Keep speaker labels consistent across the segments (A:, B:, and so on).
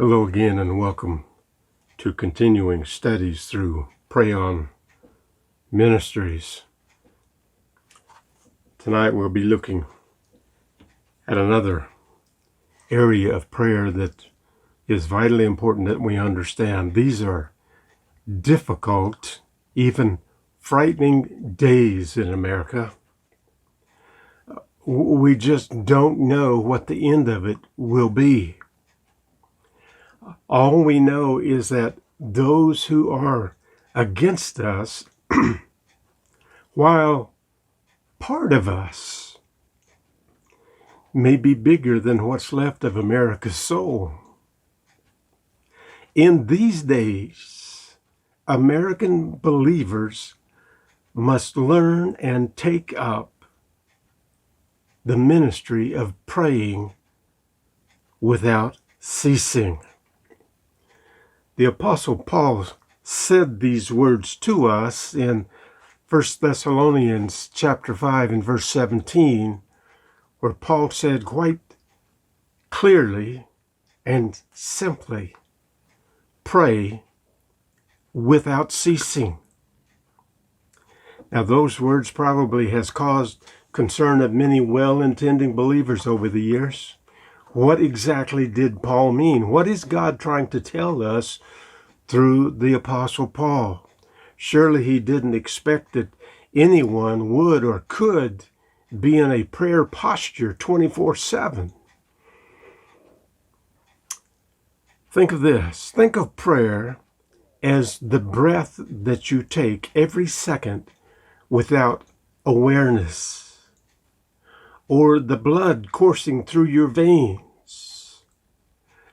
A: Hello again and welcome to continuing studies through Pray On Ministries. Tonight we'll be looking at another area of prayer that is vitally important that we understand. These are difficult, even frightening days in America. We just don't know what the end of it will be. All we know is that those who are against us, while part of us may be bigger than what's left of America's soul. In these days, American believers must learn and take up the ministry of praying without ceasing. The Apostle Paul said these words to us in 1 Thessalonians chapter 5 and verse 17, where Paul said quite clearly and simply, pray without ceasing. Now those words probably has caused concern of many well-intending believers over the years. What exactly did Paul mean? What is God trying to tell us through the Apostle Paul? Surely he didn't expect that anyone would or could be in a prayer posture 24/7. Think of this. Think of prayer as the breath that you take every second without awareness, or the blood coursing through your veins.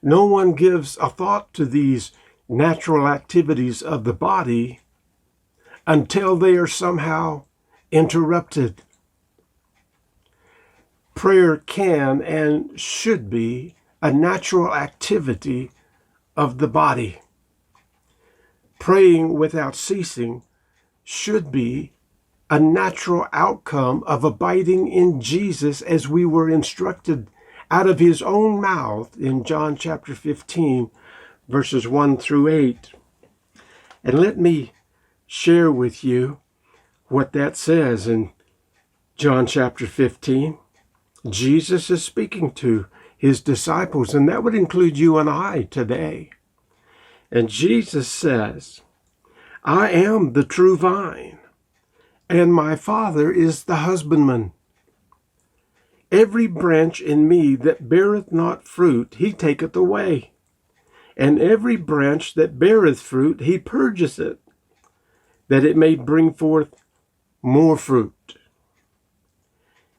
A: No one gives a thought to these natural activities of the body until they are somehow interrupted. Prayer can and should be a natural activity of the body. Praying without ceasing should be a natural outcome of abiding in Jesus as we were instructed out of his own mouth in John chapter 15, verses 1 through 8. And let me share with you what that says in John chapter 15. Jesus is speaking to his disciples, and that would include you and I today. And Jesus says, I am the true vine, and my Father is the husbandman. Every branch in me that beareth not fruit, he taketh away. And every branch that beareth fruit, he purgeth it, that it may bring forth more fruit.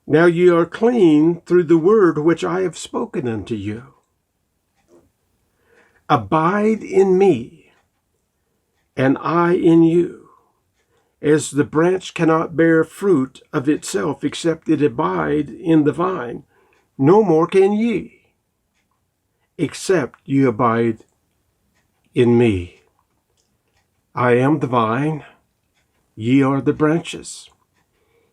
A: Now ye are clean through the word which I have spoken unto you. Abide in me, and I in you. As the branch cannot bear fruit of itself except it abide in the vine, no more can ye, except ye abide in me. I am the vine, ye are the branches.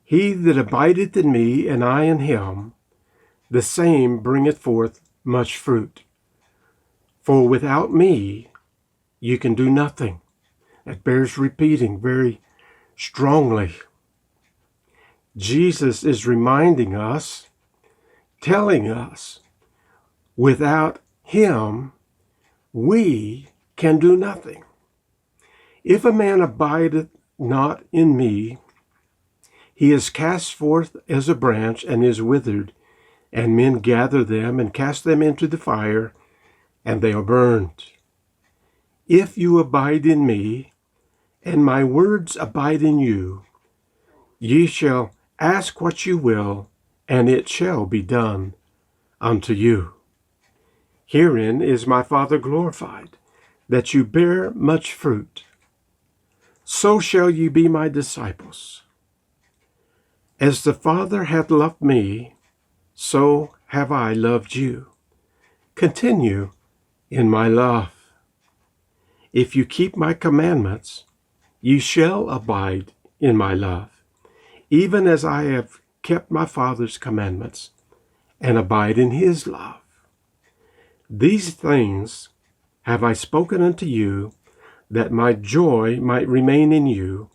A: He that abideth in me, and I in him, the same bringeth forth much fruit. For without me you can do nothing. That bears repeating very strongly. Jesus is reminding us, telling us, without him, we can do nothing. If a man abideth not in me, he is cast forth as a branch and is withered, and men gather them and cast them into the fire, and they are burned. If you abide in me, and my words abide in you, ye shall ask what you will, and it shall be done unto you. Herein is my Father glorified, that you bear much fruit. So shall ye be my disciples. As the Father hath loved me, so have I loved you. Continue in my love. If you keep my commandments, ye shall abide in my love, even as I have kept my Father's commandments and abide in his love. These things have I spoken unto you, that my joy might remain in you,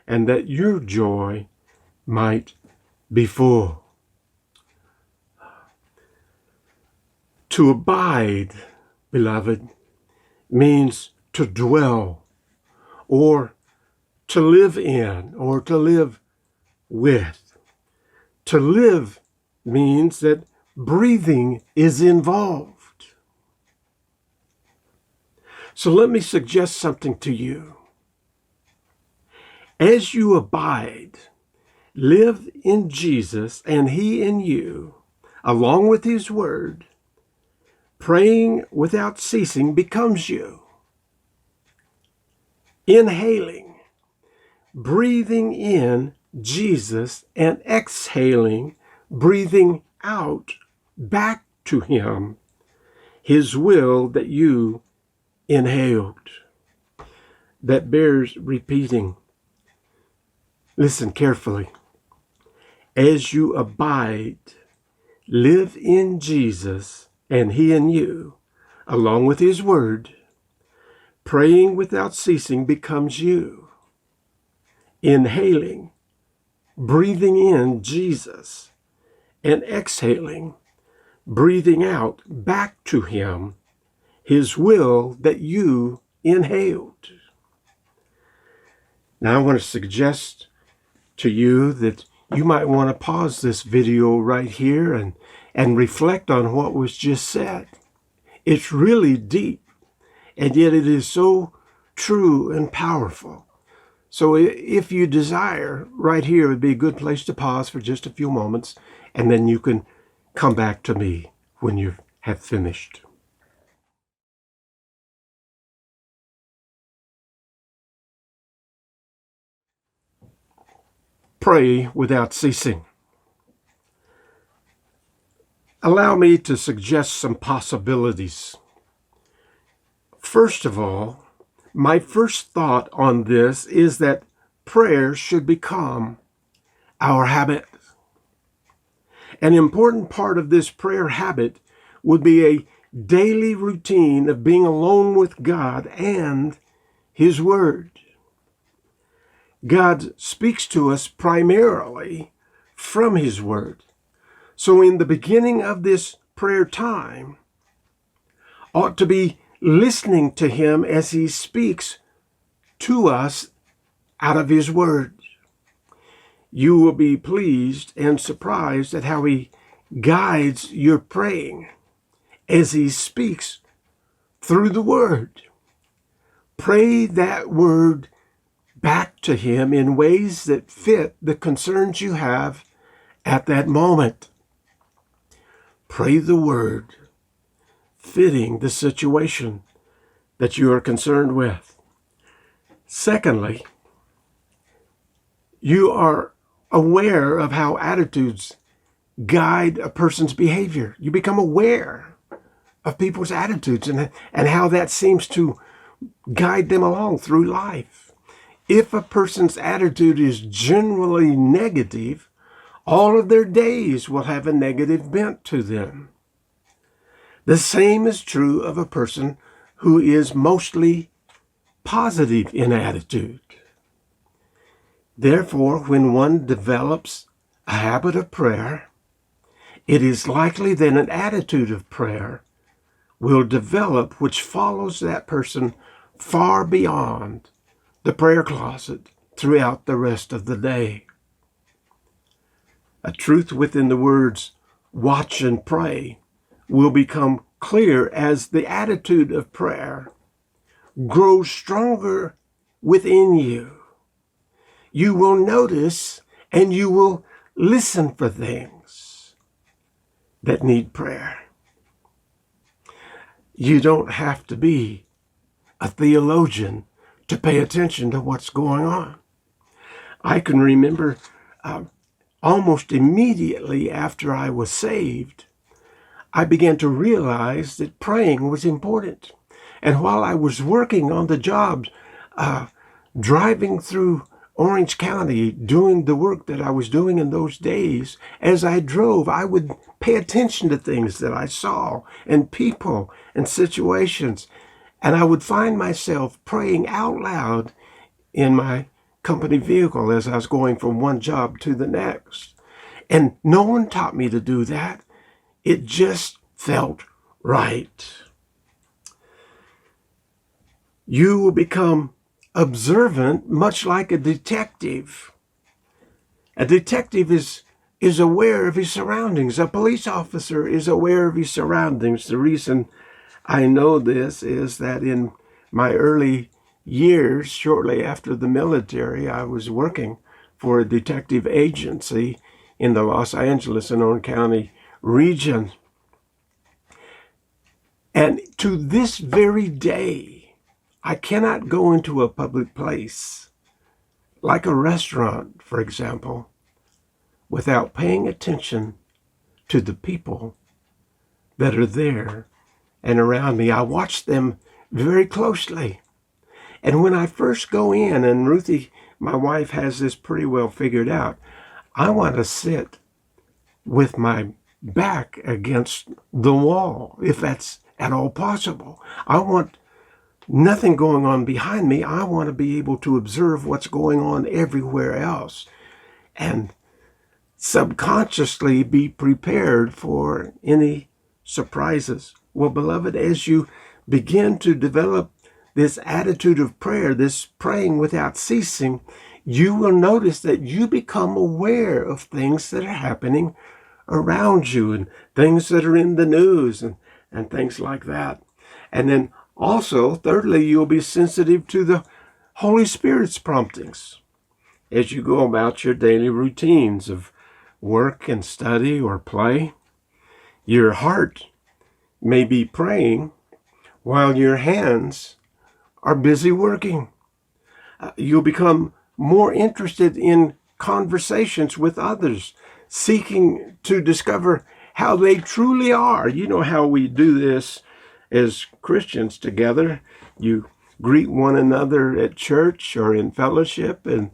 A: and that your joy might be full. To abide, beloved, means to dwell, or to live in, or to live with. To live means that breathing is involved. So let me suggest something to you. As you abide, live in Jesus and He in you, along with His Word, praying without ceasing becomes you. Inhaling, breathing in Jesus, and exhaling, breathing out back to Him, His will that you inhaled. That bears repeating. Listen carefully. As you abide, live in Jesus and He in you, along with His Word, praying without ceasing becomes you. Inhaling, breathing in Jesus, and exhaling, breathing out back to Him, His will that you inhaled. Now I want to suggest to you that you might want to pause this video right here and reflect on what was just said. It's really deep, and yet it is so true and powerful. So if you desire, right here would be a good place to pause for just a few moments, and then you can come back to me when you have finished. Pray without ceasing. Allow me to suggest some possibilities. First of all, my first thought on this is that prayer should become our habit. An important part of this prayer habit would be a daily routine of being alone with God and His Word. God speaks to us primarily from His Word. So in the beginning of this prayer time, ought to be listening to Him as He speaks to us out of His Word. You will be pleased and surprised at how He guides your praying as He speaks through the Word. Pray that Word back to Him in ways that fit the concerns you have at that moment. Pray the Word fitting the situation that you are concerned with. Secondly, you are aware of how attitudes guide a person's behavior. You become aware of people's attitudes and how that seems to guide them along through life. If a person's attitude is generally negative, all of their days will have a negative bent to them. The same is true of a person who is mostly positive in attitude. Therefore, when one develops a habit of prayer, it is likely that an attitude of prayer will develop which follows that person far beyond the prayer closet throughout the rest of the day. A truth within the words, watch and pray, will become clear as the attitude of prayer grows stronger within you. You will notice and you will listen for things that need prayer. You don't have to be a theologian to pay attention to what's going on. I can remember almost immediately after I was saved, I began to realize that praying was important. And while I was working on the jobs, driving through Orange County, doing the work that I was doing in those days, as I drove, I would pay attention to things that I saw and people and situations. And I would find myself praying out loud in my company vehicle as I was going from one job to the next. And no one taught me to do that. It just felt right. You will become observant, much like a detective. A detective is aware of his surroundings. A police officer is aware of his surroundings. The reason I know this is that in my early years, shortly after the military, I was working for a detective agency in the Los Angeles and Orange County region. And to this very day, I cannot go into a public place, like a restaurant, for example, without paying attention to the people that are there and around me. I watch them very closely. And when I first go in, and Ruthie, my wife, has this pretty well figured out, I want to sit with my back against the wall, if that's at all possible. I want nothing going on behind me. I want to be able to observe what's going on everywhere else and subconsciously be prepared for any surprises. Well, beloved, as you begin to develop this attitude of prayer, this praying without ceasing, you will notice that you become aware of things that are happening around you and things that are in the news and things like that. And then also, thirdly, you'll be sensitive to the Holy Spirit's promptings as you go about your daily routines of work and study or play. Your heart may be praying while your hands are busy working. You'll become more interested in conversations with others, seeking to discover how they truly are. You know how we do this as Christians together. You greet one another at church or in fellowship, and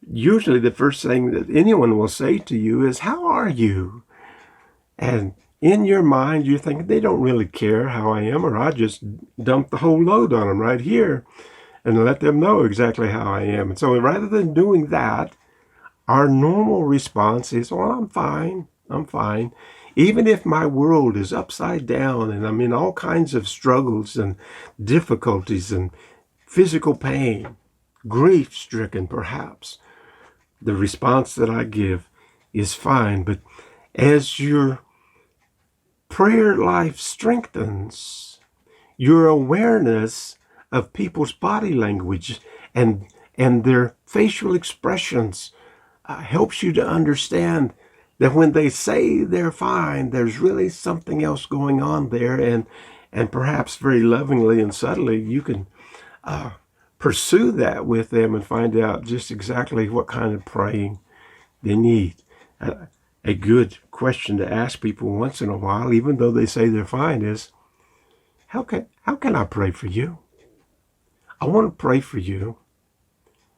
A: usually the first thing that anyone will say to you is, "How are you?" And in your mind, you're thinking, they don't really care how I am, or I just dump the whole load on them right here and let them know exactly how I am. And so rather than doing that, our normal response is, "Well, I'm fine. I'm fine." Even if my world is upside down and I'm in all kinds of struggles and difficulties and physical pain, grief-stricken perhaps, the response that I give is fine. But as your prayer life strengthens, your awareness of people's body language and their facial expressions helps you to understand that when they say they're fine, there's really something else going on there, and perhaps very lovingly and subtly you can pursue that with them and find out just exactly what kind of praying they need. A good question to ask people once in a while, even though they say they're fine, is, how can I pray for you? I want to pray for you.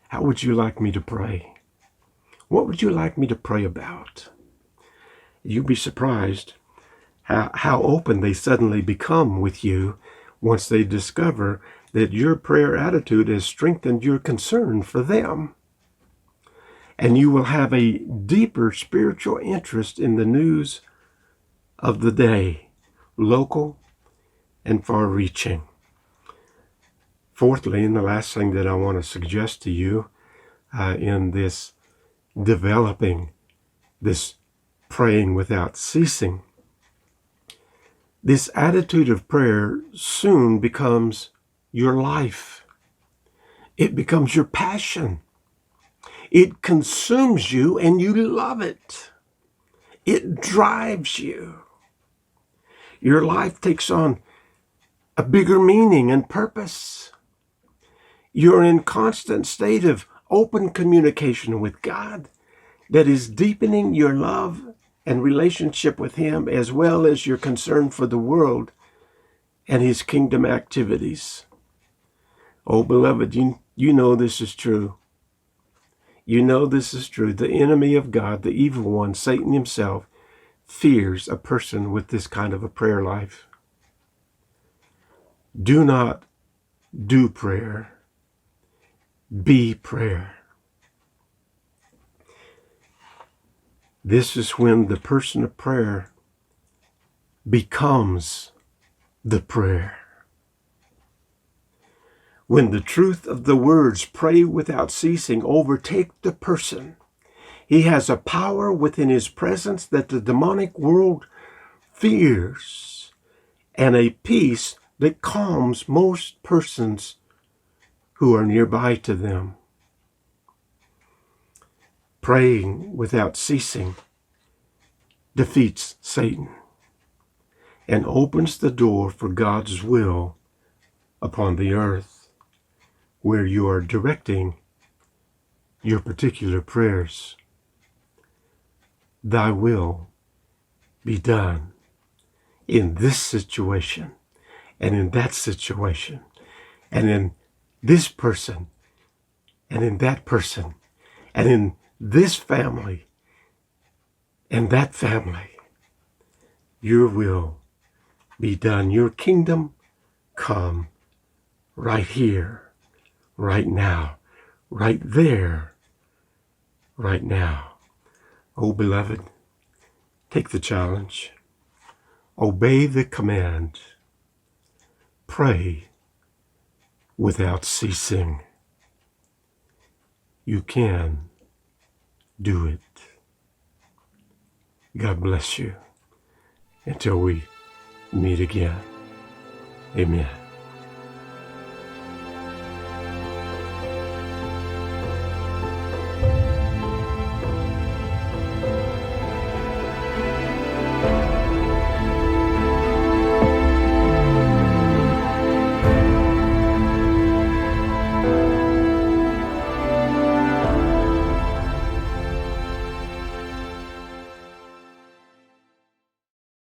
A: How would you like me to pray? What would you like me to pray about? You'd be surprised how open they suddenly become with you once they discover that your prayer attitude has strengthened your concern for them. And you will have a deeper spiritual interest in the news of the day, local and far-reaching. Fourthly, and the last thing that I want to suggest to you in this developing this praying without ceasing, this attitude of prayer soon becomes your life. It becomes your passion. It consumes you and you love it. It drives you. Your life takes on a bigger meaning and purpose. You're in constant state of open communication with God that is deepening your love and relationship with Him, as well as your concern for the world and His kingdom activities. Oh, beloved, you know this is true. You know this is true. The enemy of God, the evil one, Satan himself, fears a person with this kind of a prayer life. Do not do prayer. Be prayer. This is when the person of prayer becomes the prayer. When the truth of the words, pray without ceasing, overtake the person, he has a power within his presence that the demonic world fears, and a peace that calms most persons who are nearby to them. Praying without ceasing defeats Satan and opens the door for God's will upon the earth, where you are directing your particular prayers. Thy will be done in this situation, and in that situation, and in this person, and in that person, and in this family, and that family. Your will be done. Your kingdom come right here, right now, right there, right now. Oh, beloved, take the challenge. Obey the command. Pray without ceasing. You can do it. God bless you. Until we meet again. Amen.